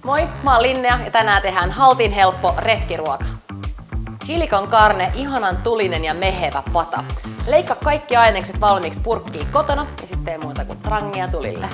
Moi, mä oon Linnea ja tänään tehdään haltin helppo retkiruoka. Chili con carne, ihanan tulinen ja mehevä pata. Leikkaa kaikki ainekset valmiiksi purkkiin kotona ja sitten ei muuta kuin trangia tulille.